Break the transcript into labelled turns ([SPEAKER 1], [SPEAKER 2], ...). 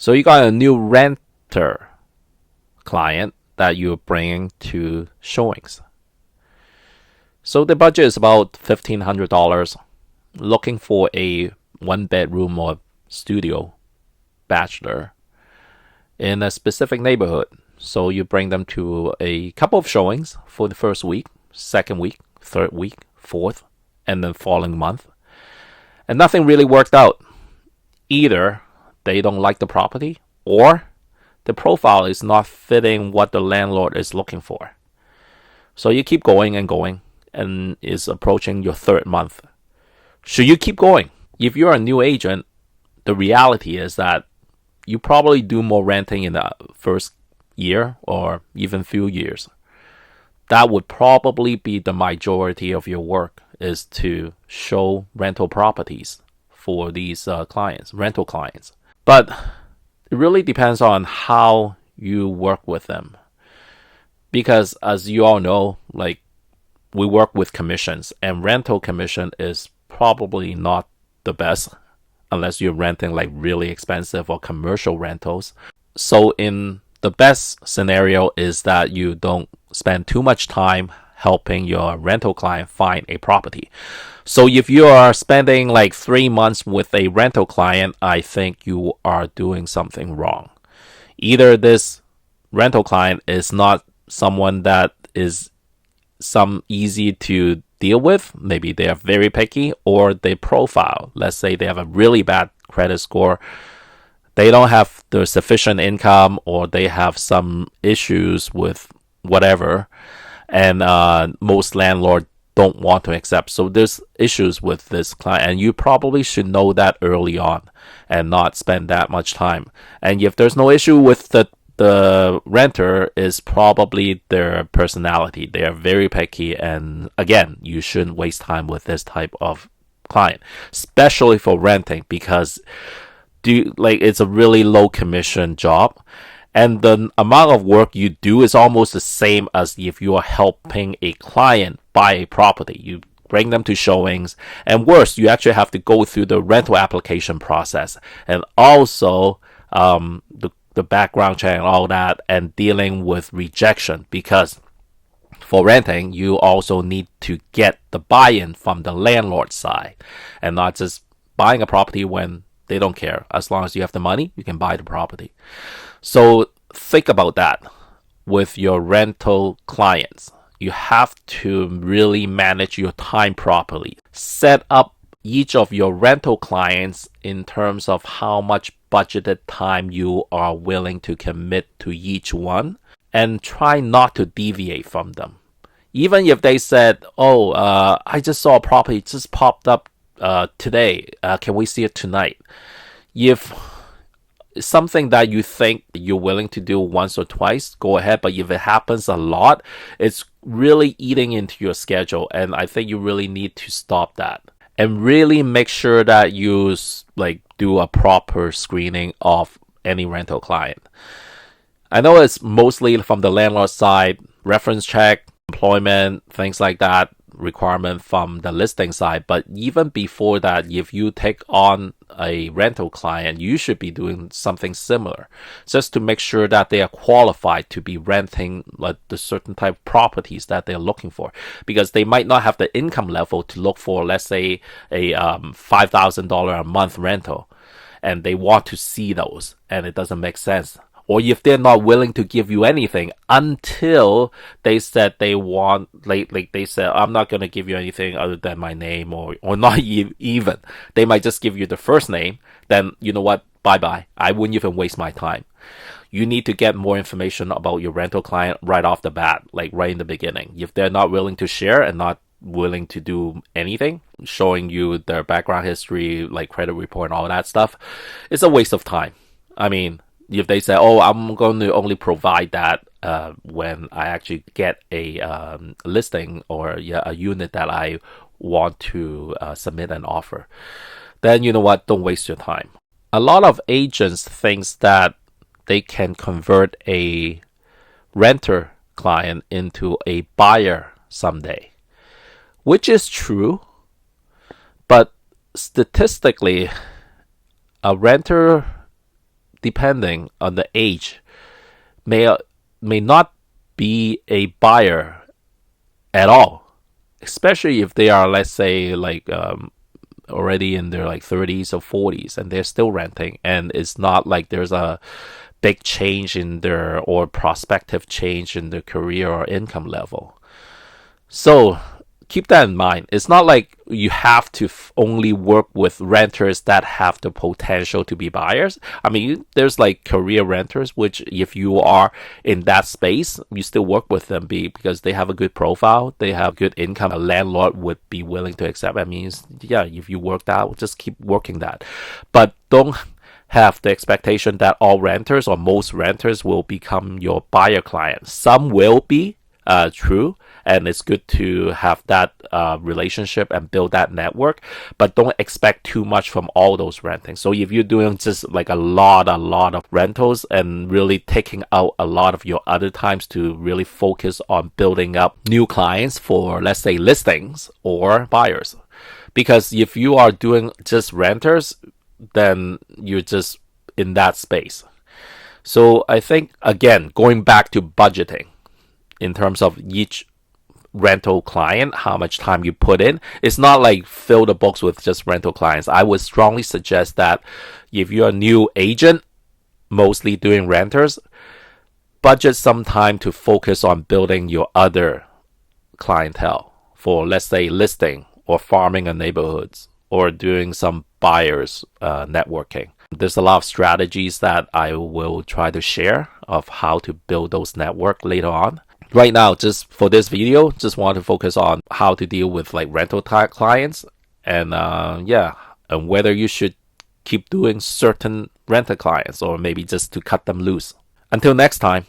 [SPEAKER 1] So you got a new renter client that you're bringing to showings. So the budget is about $1,500, looking for a one bedroom or studio bachelor in a specific neighborhood. So you bring them to a couple of showings for the first week, second week, third week, fourth, and then following month. And nothing really worked out. Either they don't like the property or the profile is not fitting what the landlord is looking for. So you keep going and going, and is approaching your third month. Should you keep going? If you're a new agent, the reality is that you probably do more renting in the first year or even few years. That would probably be the majority of your work, is to show rental properties for these rental clients. But it really depends on how you work with them. Because as you all know, like, we work with commissions, and rental commission is probably not the best unless you're renting like really expensive or commercial rentals. So in the best scenario is that you don't spend too much time helping your rental client find a property. So if you are spending like 3 months with a rental client, I think you are doing something wrong. Either this rental client is not someone that is easy to deal with, maybe they are very picky, or they profile, let's say they have a really bad credit score, they don't have the sufficient income, or they have some issues with whatever, and most landlords don't want to accept. So there's issues with this client, and you probably should know that early on and not spend that much time. And if there's no issue with the renter, is probably their personality. They are very picky, and again, you shouldn't waste time with this type of client, especially for renting, because it's a really low commission job, and the amount of work you do is almost the same as if you are helping a client buy a property. You bring them to showings, and worse, you actually have to go through the rental application process, and also the background check and all that, and dealing with rejection, because for renting, you also need to get the buy-in from the landlord side, and not just buying a property when they don't care. As long as you have the money, you can buy the property. So think about that with your rental clients. You have to really manage your time properly. Set up each of your rental clients in terms of how much budgeted time you are willing to commit to each one, and try not to deviate from them. Even if they said, I just saw a property, just popped up today, can we see it tonight? If it's something that you think you're willing to do once or twice, go ahead. But if it happens a lot, it's really eating into your schedule, and I think you really need to stop that. And really make sure that you do a proper screening of any rental client. I know it's mostly from the landlord side, reference check, employment, things like that, requirement from the listing side. But even before that, if you take on a rental client, you should be doing something similar, just to make sure that they are qualified to be renting like the certain type of properties that they're looking for, because they might not have the income level to look for, let's say, a $5,000 a month rental, and they want to see those, and it doesn't make sense. Or if they're not willing to give you anything until they said they want, like they said, I'm not going to give you anything other than my name, or not even. They might just give you the first name. Then, you know what? Bye-bye. I wouldn't even waste my time. You need to get more information about your rental client right off the bat, like right in the beginning. If they're not willing to share and not willing to do anything, showing you their background history, like credit report and all that stuff, it's a waste of time. I mean, if they say, I'm going to only provide that when I actually get a listing or a unit that I want to submit an offer, then you know what? Don't waste your time. A lot of agents think that they can convert a renter client into a buyer someday, which is true, but statistically, a renter depending on the age, may may not be a buyer at all, especially if they are, let's say, like already in their like 30s or 40s and they're still renting, and it's not like there's a big change in their or prospective change in their career or income level. So keep that in mind. It's not like you have to only work with renters that have the potential to be buyers. I mean, there's like career renters, which if you are in that space, you still work with them because they have a good profile, they have good income. A landlord would be willing to accept. I mean, yeah, if you work that, just keep working that. But don't have the expectation that all renters or most renters will become your buyer clients. Some will be, true, and it's good to have that relationship and build that network, but don't expect too much from all those rentings. So if you're doing just like a lot of rentals and really taking out a lot of your other times to really focus on building up new clients for, let's say, listings or buyers, because if you are doing just renters, then you're just in that space. So I think, again, going back to budgeting in terms of each rental client, how much time you put in, it's not like fill the books with just rental clients. I would strongly suggest that if you're a new agent, mostly doing renters, budget some time to focus on building your other clientele for, let's say, listing or farming in neighborhoods or doing some buyers networking. There's a lot of strategies that I will try to share of how to build those network later on. Right now, just for this video, just want to focus on how to deal with like rental clients and and whether you should keep doing certain rental clients or maybe just to cut them loose. Until next time.